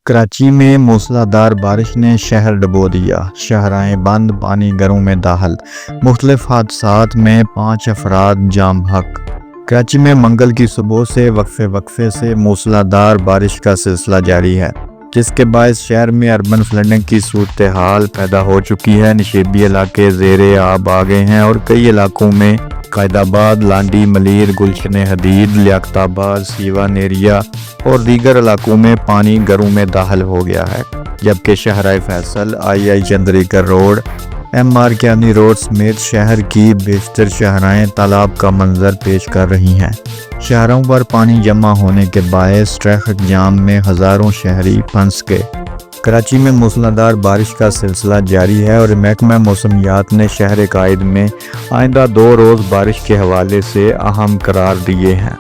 کراچی میں موسلادھار بارش نے شہر ڈبو دیا، شاہراہیں بند، پانی گھروں میں داخل، مختلف حادثات میں 5 افراد جاں بحق۔ کراچی میں منگل کی صبح سے وقفے سے موسلادھار بارش کا سلسلہ جاری ہے، جس کے باعث شہر میں اربن فلڈنگ کی صورتحال پیدا ہو چکی ہے۔ نشیبی علاقے زیر آب آ گئے ہیں اور کئی علاقوں میں قائد آباد، لانڈی، ملیر، گلشن حدید، لیاقت آباد، سیوا نیریا اور دیگر علاقوں میں پانی گھروں میں داخل ہو گیا ہے، جبکہ شاہراہ فیصل، آئی چندریکر روڈ، MR کیانی روڈ سمیت شہر کی بیشتر شاہراہیں تالاب کا منظر پیش کر رہی ہیں۔ شاہراہوں پر پانی جمع ہونے کے باعث ٹریفک جام میں ہزاروں شہری پھنس گئے۔ کراچی میں موسلادھار بارش کا سلسلہ جاری ہے اور محکمہ موسمیات نے شہر قائد میں آئندہ 2 روز بارش کے حوالے سے اہم قرار دیے ہیں۔